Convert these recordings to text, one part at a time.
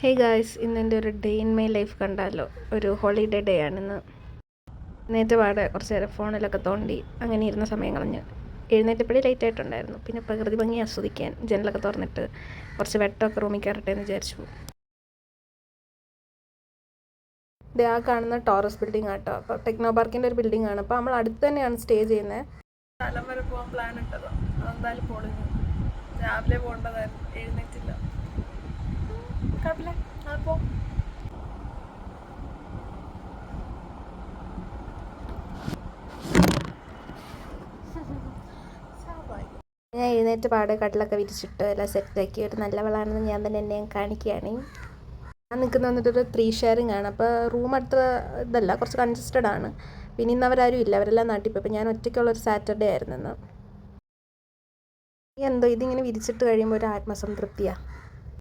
Hey guys, ഇന്ന് എൻ്റെ ഒരു ഡേ ഇൻ മൈ ലൈഫ് കണ്ടാലോ. ഒരു ഹോളിഡേ ഡേ ആണിന്ന്. എഴുന്നേറ്റ് പാടെ കുറച്ച് നേരം ഫോണിലൊക്കെ തോണ്ടി അങ്ങനെ ഇരുന്ന സമയം കളഞ്ഞ് എഴുന്നേറ്റപ്പോഴേ ലേറ്റ് ആയിട്ടുണ്ടായിരുന്നു. പിന്നെ പ്രകൃതി ഭംഗി ആസ്വദിക്കാൻ ജനലൊക്കെ തുറന്നിട്ട് കുറച്ച് വെട്ടമൊക്കെ റൂമിൽ കയറട്ടെ എന്ന് വിചാരിച്ചു. ഇത് ആ കാണുന്ന ടോറസ് ബിൽഡിംഗ് ആട്ടോ. അപ്പോൾ ടെക്നോ പാർക്കിൻ്റെ ഒരു ബിൽഡിംഗ് ആണ്. അപ്പോൾ നമ്മൾ അടുത്ത് തന്നെയാണ് സ്റ്റേ ചെയ്യുന്നത്. സ്ഥലം വരെ പോകാൻ പ്ലാൻ ഇട്ടതോ, അതെന്തായാലും പൊളിഞ്ഞു. രാവിലെ പോകേണ്ടതായിരുന്നു, എഴുന്നേറ്റില്ല. ഞാൻ എഴുന്നേറ്റ് പാട് കട്ടിലൊക്കെ വിരിച്ചിട്ട് എല്ലാം സെറ്റാക്കി ഒരു നല്ലവളാണെന്ന് ഞാൻ തന്നെ എന്നെ കാണിക്കുകയാണ്. ഞാൻ നിൽക്കുന്ന വന്നിട്ടൊരു 3 ഷെയറിങ് ആണ്. അപ്പോൾ റൂം അത്ര ഇതല്ല, കുറച്ച് കൺജസ്റ്റഡ് ആണ്. പിന്നെ ഇന്ന് അവരാരും ഇല്ല, അവരെല്ലാം നാട്ടിൽ പോയി. അപ്പോൾ ഞാൻ ഒറ്റയ്ക്കുള്ളൊരു സാറ്റർഡേ ആയിരുന്നു ഇന്ന്. എന്തോ ഇതിങ്ങനെ വിരിച്ചിട്ട് കഴിയുമ്പോൾ ഒരു ആത്മസംതൃപ്തിയാണ്.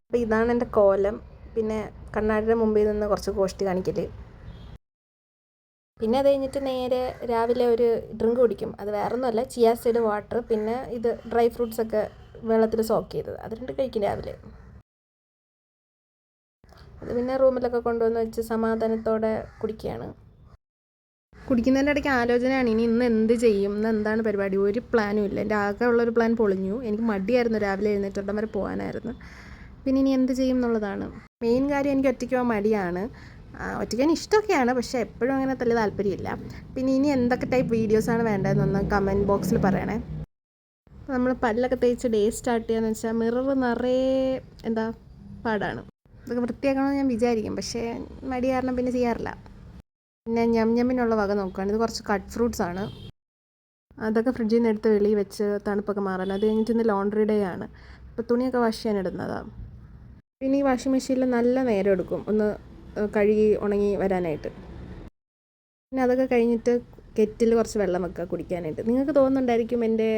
അപ്പോൾ ഇതാണ് എൻ്റെ കോലം. പിന്നെ കണ്ണാടിയുടെ മുമ്പിൽ നിന്ന് കുറച്ച് കോഷ്ടി കാണിക്കൽ. പിന്നെ അത് കഴിഞ്ഞിട്ട് നേരെ രാവിലെ ഒരു ഡ്രിങ്ക് കുടിക്കും. അത് വേറൊന്നുമല്ല, ചിയാ സീഡ് വാട്ടർ, പിന്നെ ഇത് ഡ്രൈ ഫ്രൂട്ട്സ് ഒക്കെ വെള്ളത്തിൽ സോക്ക് ചെയ്തത്, അത് രണ്ട് കഴിക്കും രാവിലെ. അത് പിന്നെ റൂമിലൊക്കെ കൊണ്ടുവന്ന് വെച്ച് സമാധാനത്തോടെ കുടിക്കുകയാണ്. കുടിക്കുന്നതിൻ്റെ ഇടയ്ക്ക് ആലോചനയാണ്, ഇന്ന് എന്ത് ചെയ്യും, ഇന്ന് എന്താണ് പരിപാടി. ഒരു പ്ലാനും ഇല്ല. എൻ്റെ ആകെ ഉള്ളൊരു പ്ലാൻ പൊളിഞ്ഞു. എനിക്ക് മടിയായിരുന്നു രാവിലെ എഴുന്നേറ്റിടം വരെ പോകാനായിരുന്നു. പിന്നെ ഇനി എന്ത് ചെയ്യും എന്നുള്ളതാണ് മെയിൻ കാര്യം. എനിക്ക് ഒറ്റയ്ക്ക് പോകാൻ മടിയാണ്. ഒറ്റയ്ക്കാൻ ഇഷ്ടമൊക്കെയാണ്, പക്ഷേ എപ്പോഴും അങ്ങനെ വലിയ താല്പര്യമില്ല. പിന്നെ ഇനി എന്തൊക്കെ ടൈപ്പ് വീഡിയോസാണ് വേണ്ടതെന്നൊന്ന് കമൻറ്റ് ബോക്സിൽ പറയണേ. നമ്മൾ പല്ലൊക്കെ തേച്ച് ഡേ സ്റ്റാർട്ട് ചെയ്യാന്ന് വെച്ചാൽ മിറർ നിറയെ പാടാണ്. ഇതൊക്കെ വൃത്തിയാക്കണമെന്ന് ഞാൻ വിചാരിക്കും, പക്ഷേ മടി കാരണം പിന്നെ ചെയ്യാറില്ല. പിന്നെ ഞമ്മിനുള്ള വക നോക്കുകയാണ്. ഇത് കുറച്ച് കട്ട് ഫ്രൂട്ട്സ് ആണ്. അതൊക്കെ ഫ്രിഡ്ജിൽ നിന്ന് എടുത്ത് വെളിയിൽ വെച്ച് തണുപ്പൊക്കെ മാറാൻ. അത് കഴിഞ്ഞിട്ട് ഇന്ന് ലോണ്ട്രി ഡേ ആണ്. അപ്പോൾ തുണിയൊക്കെ വാഷ് ചെയ്യാൻ ഇടുന്നതാണ്. പിന്നെ ഈ വാഷിംഗ് മെഷീനിൽ നല്ല നേരം എടുക്കും ഒന്ന് കഴുകി ഉണങ്ങി വരാനായിട്ട്. പിന്നെ അതൊക്കെ കഴിഞ്ഞിട്ട് കെറ്റിൽ കുറച്ച് വെള്ളം വെക്കുക കുടിക്കാനായിട്ട്. നിങ്ങൾക്ക് തോന്നുന്നുണ്ടായിരിക്കും എൻ്റെ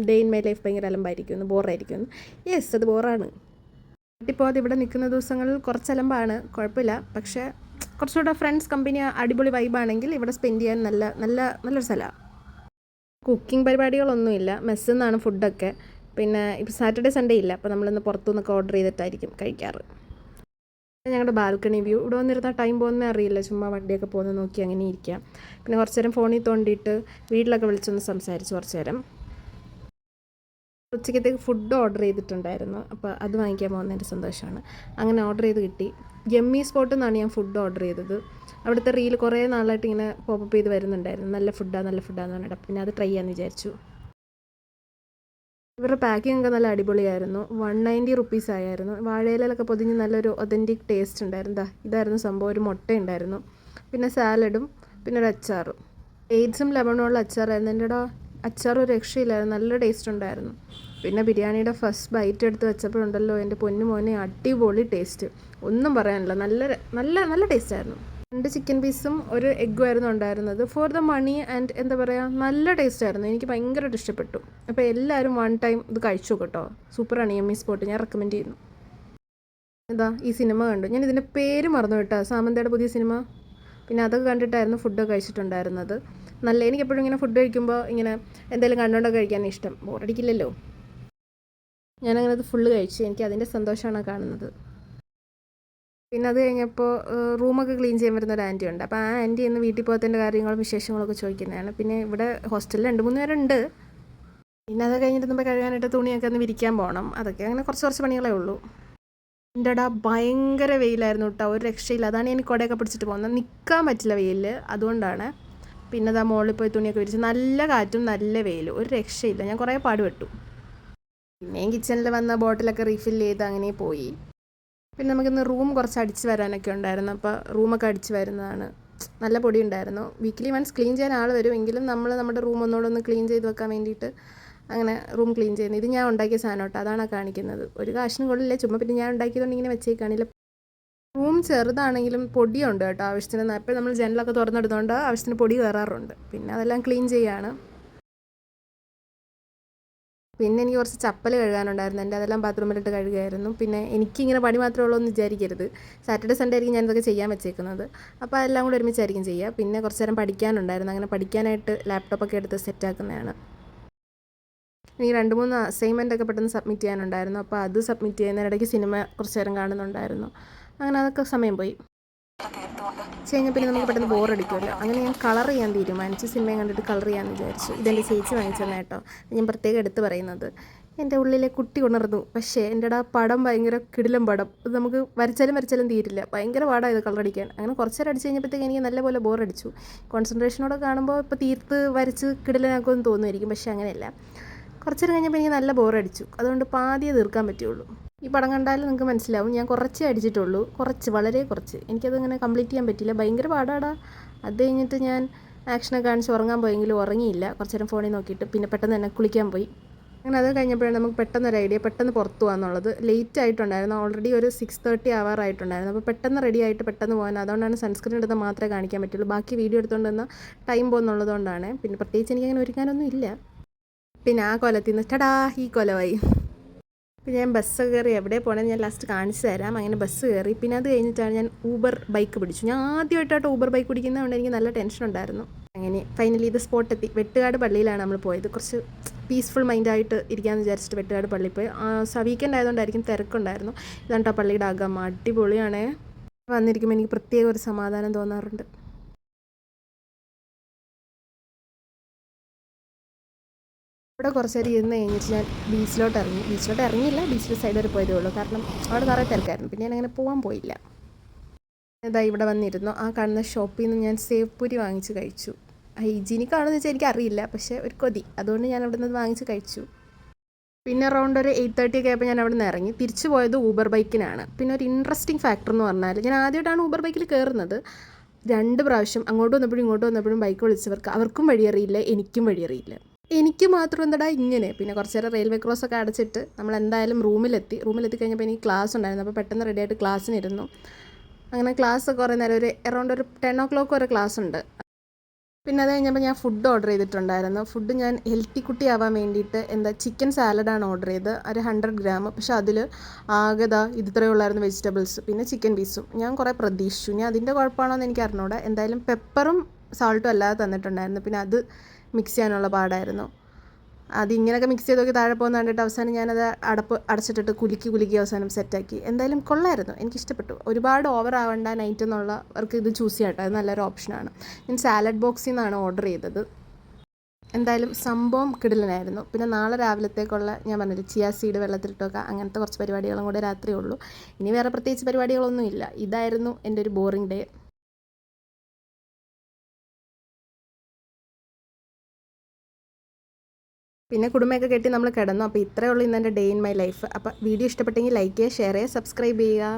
ഡേ ഇൻ മൈ ലൈഫ് ഭയങ്കര അലമ്പായിരിക്കും, ബോറായിരിക്കും. യെസ്, അത് ബോറാണ്. ഇപ്പോൾ അത് ഇവിടെ നിൽക്കുന്ന ദിവസങ്ങളിൽ കുറച്ച് അലമ്പാണ്, കുഴപ്പമില്ല. പക്ഷേ കുറച്ചുകൂടെ ഫ്രണ്ട്സ് കമ്പനി അടിപൊളി വൈബാണെങ്കിൽ ഇവിടെ സ്പെൻഡ് ചെയ്യാൻ നല്ലൊരു സ്ഥലമാണ്. കുക്കിംഗ് പരിപാടികളൊന്നുമില്ല, മെസ്സിൽ നിന്നാണ് ഫുഡൊക്കെ. പിന്നെ ഇപ്പോൾ സാറ്റർഡേ സൺഡേ ഇല്ല, അപ്പോൾ നമ്മളിന്ന് പുറത്തുനിന്നൊക്കെ ഓർഡർ ചെയ്തിട്ടായിരിക്കും കഴിക്കാറ്. ഞങ്ങളുടെ ബാൽക്കണി വ്യൂ. ഇവിടെ വന്നിരുന്നാൽ ടൈം പോകുന്നേ അറിയില്ല, ചുമ്മാ വണ്ടിയൊക്കെ പോകുന്നത് നോക്കി അങ്ങനെ ഇരിക്കാം. പിന്നെ കുറച്ച് നേരം ഫോണിൽ തോണ്ടിയിട്ട് വീട്ടിലൊക്കെ വിളിച്ചൊന്ന് സംസാരിച്ച് കുറച്ച് നേരം. ഉച്ചക്കത്തേക്ക് ഫുഡ് ഓർഡർ ചെയ്തിട്ടുണ്ടായിരുന്നു, അപ്പോൾ അത് വാങ്ങിക്കാൻ പോകുന്നതിൻ്റെ സന്തോഷമാണ്. അങ്ങനെ ഓർഡർ ചെയ്ത് കിട്ടി. യമ്മി സ്പോട്ടിൽ നിന്നാണ് ഞാൻ ഫുഡ് ഓർഡർ ചെയ്തത്. അവിടുത്തെ റീൽ കുറേ നാളായിട്ട് ഇങ്ങനെ പോപ്പപ്പ് ചെയ്ത് വരുന്നുണ്ടായിരുന്നു, നല്ല ഫുഡാന്ന് പറഞ്ഞിട്ട്. പിന്നെ അത് ട്രൈ ചെയ്യാമെന്ന് വിചാരിച്ചു. ഇവരുടെ പാക്കിംഗ് ഒക്കെ നല്ല അടിപൊളിയായിരുന്നു. 190 റുപ്പീസ് ആയിരുന്നു. വാഴയിലൊക്കെ പൊതിഞ്ഞ് നല്ലൊരു ഒതൻറ്റിക് ടേസ്റ്റ് ഉണ്ടായിരുന്നു. ഇതായിരുന്നു സംഭവം. ഒരു മുട്ട ഉണ്ടായിരുന്നു, പിന്നെ സാലഡും, പിന്നെ ഒരു അച്ചാറും. ഡേറ്റ്സും ലെമണുള്ള അച്ചാറായിരുന്നു. എൻ്റെ അച്ചാർ ഒരു രക്ഷയില്ലായിരുന്നു, നല്ല ടേസ്റ്റ് ഉണ്ടായിരുന്നു. പിന്നെ ബിരിയാണിയുടെ ഫസ്റ്റ് ബൈറ്റ് എടുത്ത് വെച്ചപ്പോഴുണ്ടല്ലോ എൻ്റെ പൊന്നു മോനെ, അടിപൊളി ടേസ്റ്റ്, ഒന്നും പറയാനില്ല. നല്ല ടേസ്റ്റായിരുന്നു. 2 ചിക്കൻ പീസും ഒരു എഗ്ഗും ആയിരുന്നു ഉണ്ടായിരുന്നത്. ഫോർ ദ മണി ആൻഡ് നല്ല ടേസ്റ്റായിരുന്നു. എനിക്ക് ഭയങ്കരമായിട്ട് ഇഷ്ടപ്പെട്ടു. അപ്പോൾ എല്ലാവരും 1 ടൈം ഇത് കഴിച്ചു കേട്ടോ. സൂപ്പറാണ് യമ്മി സ്പോട്ട്, ഞാൻ റെക്കമെൻഡ് ചെയ്യുന്നു. ഈ സിനിമ കണ്ടു. ഞാൻ ഇതിൻ്റെ പേര് മറന്നു കേട്ടോ, സാമന്തയുടെ പുതിയ സിനിമ. പിന്നെ അതൊക്കെ കണ്ടിട്ടായിരുന്നു ഫുഡൊക്കെ കഴിച്ചിട്ടുണ്ടായിരുന്നത്. എനിക്കെപ്പോഴും ഇങ്ങനെ ഫുഡ് കഴിക്കുമ്പോൾ ഇങ്ങനെ എന്തെങ്കിലും കണ്ടുകൊണ്ടൊക്കെ കഴിക്കാൻ ഇഷ്ടം, ബോറടിക്കില്ലല്ലോ. ഞാനങ്ങനെ അത് ഫുള്ള് കഴിച്ചു. എനിക്ക് അതിൻ്റെ സന്തോഷമാണ് കാണുന്നത്. പിന്നെ അത് കഴിഞ്ഞപ്പോൾ റൂമൊക്കെ ക്ലീൻ ചെയ്യാൻ വരുന്ന ഒരു ആൻറ്റി ഉണ്ട്. അപ്പോൾ ആ ആൻറ്റി ഇന്ന് വീട്ടിൽ പോകത്തിൻ്റെ കാര്യങ്ങളും വിശേഷങ്ങളൊക്കെ ചോദിക്കുന്നതാണ്. പിന്നെ ഇവിടെ ഹോസ്റ്റലിൽ 2-3 പേരുണ്ട്. പിന്നെ അത് കഴിഞ്ഞിട്ട് നമ്മൾ കഴുകാനായിട്ട് തുണിയൊക്കെ ഒന്ന് വിരിക്കാൻ പോകണം. അതൊക്കെ അങ്ങനെ കുറച്ച് പണികളേ ഉള്ളൂ. എൻ്റെ ഭയങ്കര വെയിലായിരുന്നു കേട്ടോ, ഒരു രക്ഷയില്ല. അതാണ് ഞാൻ കുടയൊക്കെ പിടിച്ചിട്ട് പോകുന്നത്. നിൽക്കാൻ പറ്റില്ല വെയിലിൽ, അതുകൊണ്ടാണ്. പിന്നെ അതാ മുകളിൽ പോയി തുണിയൊക്കെ വിരിച്ച്, നല്ല കാറ്റും നല്ല വെയിലും, ഒരു രക്ഷയില്ല. ഞാൻ കുറേ പാടുപെട്ടു. പിന്നെയും കിച്ചണിൽ വന്ന ബോട്ടിലൊക്കെ റീഫിൽ ചെയ്ത് അങ്ങനെ പോയി. പിന്നെ നമുക്കിന്ന് റൂം കുറച്ച് അടിച്ച് വരാനൊക്കെ ഉണ്ടായിരുന്നു. അപ്പോൾ റൂമൊക്കെ അടിച്ച് വരുന്നതാണ്. നല്ല പൊടി ഉണ്ടായിരുന്നു. വീക്കിലി വൺസ് ക്ലീൻ ചെയ്യാൻ ആൾ വരുമെങ്കിലും നമ്മൾ നമ്മുടെ റൂം ഒന്നുകൂടെ ഒന്ന് ക്ലീൻ ചെയ്ത് വെക്കാൻ വേണ്ടിയിട്ട് അങ്ങനെ റൂം ക്ലീൻ ചെയ്യുന്നത്. ഇത് ഞാൻ ഉണ്ടാക്കിയ സാധനം കേട്ടോ, അതാണ് കാണിക്കുന്നത്. ഒരു കാശിനും കൊള്ളില്ല, ചുമ്മാ. പിന്നെ ഞാൻ ഉണ്ടാക്കിയതുകൊണ്ട് ഇങ്ങനെ വെച്ചേക്കാണില്ല. റൂം ചെറുതാണെങ്കിലും പൊടിയുണ്ട് കേട്ടോ ആവശ്യത്തിന്. എപ്പോഴും നമ്മൾ ജനലൊക്കെ തുറന്നിടുന്നതുകൊണ്ട് ആവശ്യത്തിന് പൊടി കയറാറുണ്ട്. പിന്നെ അതെല്ലാം ക്ലീൻ ചെയ്യാണ്. പിന്നെ എനിക്ക് കുറച്ച് ചപ്പൽ കഴുകാനുണ്ടായിരുന്നു. അതെല്ലാം ബാത്റൂമിലിട്ട് കഴുകുമായിരുന്നു. പിന്നെ എനിക്കിങ്ങനെ പണി മാത്രമേ ഉള്ളൂ എന്ന് വിചാരിക്കരുത്. സാറ്റർഡേ സൺഡേ ആയിരിക്കും ഞാനിതൊക്കെ ചെയ്യാൻ വെച്ചേക്കുന്നത്. അപ്പോൾ അതെല്ലാം കൂടെ ഒരുമിച്ചായിരിക്കും ചെയ്യുക. പിന്നെ കുറച്ച് നേരം പഠിക്കാനുണ്ടായിരുന്നു. അങ്ങനെ പഠിക്കാനായിട്ട് ലാപ്ടോപ്പൊക്കെ എടുത്ത് സെറ്റാക്കുന്നതാണ്. എനിക്ക് 2-3 അസൈൻമെൻ്റ് ഒക്കെ പെട്ടെന്ന് സബ്മിറ്റ് ചെയ്യാനുണ്ടായിരുന്നു. അപ്പോൾ അത് സബ്മിറ്റ് ചെയ്യുന്നതിനിടയ്ക്ക് സിനിമ കുറച്ച് നേരം കാണുന്നുണ്ടായിരുന്നു. അങ്ങനെ അതൊക്കെ സമയം പോയി. കഴിഞ്ഞാൽ പിന്നെ നമുക്ക് പെട്ടെന്ന് ബോറടിക്കുമല്ലോ. അങ്ങനെ ഞാൻ കളർ ചെയ്യാൻ തീരുമാനിച്ചു. സിനിമയും കണ്ടിട്ട് കളർ ചെയ്യാമെന്ന് വിചാരിച്ചു. ഇതെൻ്റെ ചേച്ചി വാങ്ങിച്ചെന്ന് കേട്ടോ. ഞാൻ പ്രത്യേകം എടുത്ത് പറയുന്നത്. എൻ്റെ ഉള്ളിലെ കുട്ടി ഉണർന്നു. പക്ഷേ എൻ്റെ പടം ഭയങ്കര കിടിലം പടം. അത് നമുക്ക് വരച്ചാലും തീരില്ല. ഭയങ്കര പാടാണ് ഇത് കളറടിക്കാൻ. അങ്ങനെ കുറച്ച് നേരം അടിച്ച് കഴിഞ്ഞപ്പോഴത്തേക്ക് എനിക്ക് നല്ലപോലെ ബോറടിച്ചു. കോൺസെൻട്രേഷനോടെ കാണുമ്പോൾ ഇപ്പോൾ തീർത്ത് വരച്ച് കിടിലനാക്കുമെന്ന് തോന്നുമായിരിക്കും. പക്ഷേ അങ്ങനെയല്ല. കുറച്ച് നേരം കഴിഞ്ഞപ്പോൾ എനിക്ക് നല്ല ബോറടിച്ചു. അതുകൊണ്ട് പാതിയെ തീർക്കാൻ പറ്റുള്ളൂ. ഈ പടം കണ്ടാലും നിങ്ങൾക്ക് മനസ്സിലാവും, ഞാൻ കുറച്ചേ അടിച്ചിട്ടുള്ളൂ. വളരെ കുറച്ച്. എനിക്കതങ്ങനെ കംപ്ലീറ്റ് ചെയ്യാൻ പറ്റില്ല. ഭയങ്കര പാടാടാ. അത് കഴിഞ്ഞിട്ട് ഞാൻ ആക്ഷനൊക്കെ കാണിച്ച് ഉറങ്ങാൻ പോയെങ്കിലും ഉറങ്ങിയില്ല. കുറച്ച് നേരം ഫോണിൽ നോക്കിയിട്ട് പിന്നെ പെട്ടെന്ന് തന്നെ കുളിക്കാൻ പോയി. അങ്ങനെ അത് കഴിഞ്ഞപ്പോഴാണ് നമുക്ക് പെട്ടെന്നൊരു ഐഡിയ, പെട്ടെന്ന് പുറത്ത് പോകാമെന്നുള്ളത്. ലേറ്റ് ആയിട്ടുണ്ടായിരുന്നു, ഓൾറെഡി ഒരു 6:30 ആവാറായിട്ടുണ്ടായിരുന്നു. അപ്പോൾ പെട്ടെന്ന് റെഡി ആയിട്ട് പെട്ടെന്ന് പോകാൻ. അതുകൊണ്ടാണ് സൺസ്ക്രീൻ എടുത്താൽ മാത്രമേ കാണിക്കാൻ പറ്റുള്ളൂ. ബാക്കി വീഡിയോ എടുത്തുകൊണ്ട് വന്നാൽ ടൈം പോകുന്നുള്ളതുകൊണ്ടാണ്. പിന്നെ പ്രത്യേകിച്ച് എനിക്കങ്ങനെ ഒരുങ്ങാനൊന്നും ഇല്ല. പിന്നെ ആ കൊലത്തിൽ നിന്ന് ടടാ ഈ കൊലമായി. പിന്നെ ഞാൻ ബസ് കയറി. എവിടെ പോകണമെന്ന് ഞാൻ ലാസ്റ്റ് കാണിച്ചു തരാം. അങ്ങനെ ബസ് കയറി. പിന്നെ അത് കഴിഞ്ഞിട്ടാണ് ഞാൻ ഊബർ ബൈക്ക് പിടിച്ചു. ഞാൻ ആദ്യമായിട്ടായിട്ട് ഊബർ ബൈക്ക് പിടിക്കുന്നതുകൊണ്ട് എനിക്ക് നല്ല ടെൻഷൻ ഉണ്ടായിരുന്നു. അങ്ങനെ ഫൈനലി ഇത് സ്പോട്ടെത്തി. വെട്ടുകാട് പള്ളിയിലാണ് നമ്മൾ പോയത്. കുറച്ച് പീസ്ഫുൾ മൈൻഡായിട്ട് ഇരിക്കാമെന്ന് വിചാരിച്ചിട്ട് വെട്ടുകാട് പള്ളിയിൽ പോയി. വീക്കെൻഡ് ആയതുകൊണ്ടായിരിക്കും തിരക്കുണ്ടായിരുന്നു. ഇതാണ് പള്ളിയുടെ അകം. അടിപൊളിയാണേ. വന്നിരിക്കുമ്പോൾ എനിക്ക് പ്രത്യേക ഒരു സമാധാനം തോന്നാറുണ്ട്. ഇവിടെ കുറച്ച് നേരം ഇരുന്ന് കഴിഞ്ഞിട്ട് ഞാൻ ബീച്ചിലോട്ട് ഇറങ്ങിയില്ല. ബീച്ചിൽ സൈഡ് വരെ പോയതേ ഉള്ളൂ. കാരണം അവിടെ നിറയെ തിരക്കായിരുന്നു. പിന്നെ ഞാനങ്ങനെ പോകാൻ പോയില്ല. ഇതാ ഇവിടെ വന്നിരുന്നു. ആ കാണുന്ന ഷോപ്പിൽ നിന്ന് ഞാൻ സേവ് പൂരി വാങ്ങിച്ച് കഴിച്ചു. ഹൈജീനിക് ആണെന്ന് വെച്ചാൽ എനിക്കറിയില്ല, പക്ഷേ ഒരു കൊതി, അതുകൊണ്ട് ഞാൻ അവിടെ നിന്ന് വാങ്ങിച്ച് കഴിച്ചു. പിന്നെ അറൗണ്ട് ഒരു 8:30 ഒക്കെ ആയപ്പോൾ ഞാൻ അവിടെ നിന്ന് ഇറങ്ങി. തിരിച്ചു പോയത് ഊബർ ബൈക്കിനാണ്. പിന്നെ ഒരു ഇൻട്രസ്റ്റിംഗ് ഫാക്ടർ എന്ന് പറഞ്ഞാൽ, ഞാൻ ആദ്യമായിട്ടാണ് ഊബർ ബൈക്കിൽ കയറുന്നത്. 2 പ്രാവശ്യം അങ്ങോട്ട് വന്നപ്പോഴും ഇങ്ങോട്ട് വന്നപ്പോഴും ബൈക്ക് വിളിച്ചവർക്ക് അവർക്കും വഴിയറിയില്ല, എനിക്കും വഴിയറിയില്ല. എനിക്ക് മാത്രം എന്താടാ ഇങ്ങനെ. പിന്നെ കുറച്ച് നേരം റെയിൽവേ ക്രോസ് ഒക്കെ അടച്ചിട്ട് നമ്മൾ എന്തായാലും റൂമിലെത്തി കഴിഞ്ഞപ്പോൾ എനിക്ക് ക്ലാസ് ഉണ്ടായിരുന്നു. അപ്പോൾ പെട്ടെന്ന് റെഡിയായിട്ട് ക്ലാസ്സിനിരുന്നു. അങ്ങനെ ക്ലാസ് കുറേ നേരം അറൗണ്ട് ഒരു 10 o'clock വരെ ക്ലാസ് ഉണ്ട്. പിന്നെ അത് കഴിഞ്ഞപ്പോൾ ഞാൻ ഫുഡ് ഓർഡർ ചെയ്തിട്ടുണ്ടായിരുന്നു. ഫുഡ് ഞാൻ ഹെൽത്തി കുട്ടി ആവാൻ വേണ്ടിയിട്ട് ചിക്കൻ സാലഡാണ് ഓർഡർ ചെയ്തത്. ഒരു 100 gram. പക്ഷെ അതിൽ ആകെ ഇത്രയേ ഉള്ളായിരുന്നു വെജിറ്റബിൾസ്, പിന്നെ ചിക്കൻ പീസും. ഞാൻ കുറേ പ്രതീക്ഷിച്ചു. ഞാൻ അതിൻ്റെ കുഴപ്പമാണോ എന്ന് എനിക്ക് അറിഞ്ഞൂടാ. എന്തായാലും പെപ്പറും സാൾട്ടും അല്ലാതെ തന്നിട്ടുണ്ടായിരുന്നു. പിന്നെ അത് മിക്സ് ചെയ്യാനുള്ള പാടായിരുന്നു. അതിങ്ങനെയൊക്കെ മിക്സ് ചെയ്ത് നോക്കി താഴെ പോകുന്ന കണ്ടിട്ട് അവസാനം ഞാനത് അടച്ചിട്ടിട്ട് കുലുക്കി അവസാനം സെറ്റാക്കി. എന്തായാലും കൊള്ളായിരുന്നു, എനിക്കിഷ്ടപ്പെട്ടു. ഒരുപാട് ഓവർ ആവേണ്ട നൈറ്റ് എന്നുള്ളവർക്ക് ഇത് ചൂസ് ചെയ്യാം കേട്ടോ. അത് നല്ലൊരു ഓപ്ഷനാണ്. ഞാൻ സാലഡ് ബോക്സിൽ നിന്നാണ് ഓർഡർ ചെയ്തത്. എന്തായാലും സംഭവം കിടിലനായിരുന്നു. പിന്നെ നാളെ രാവിലത്തേക്കുള്ള ഞാൻ പറഞ്ഞില്ല, ചിയ സീഡ് വെള്ളത്തിലിട്ടൊക്കെ അങ്ങനത്തെ കുറച്ച് പരിപാടികളും കൂടെ രാത്രിയേ ഉള്ളൂ. ഇനി വേറെ പ്രത്യേകിച്ച് പരിപാടികളൊന്നും ഇല്ല. ഇതായിരുന്നു എൻ്റെ ഒരു ബോറിംഗ് ഡേ. പിന്നെ കുടുംബമൊക്കെ കെട്ടി നമ്മൾ കിടന്നു. അപ്പോൾ ഇത്രയേ ഉള്ളൂ ഇന്നെൻ്റെ ഡേ ഇൻ മൈ ലൈഫ്. അപ്പോൾ വീഡിയോ ഇഷ്ടപ്പെട്ടെങ്കിൽ ലൈക്ക് ചെയ്യുക, ഷെയർ ചെയ്യുക, സബ്സ്ക്രൈബ് ചെയ്യുക.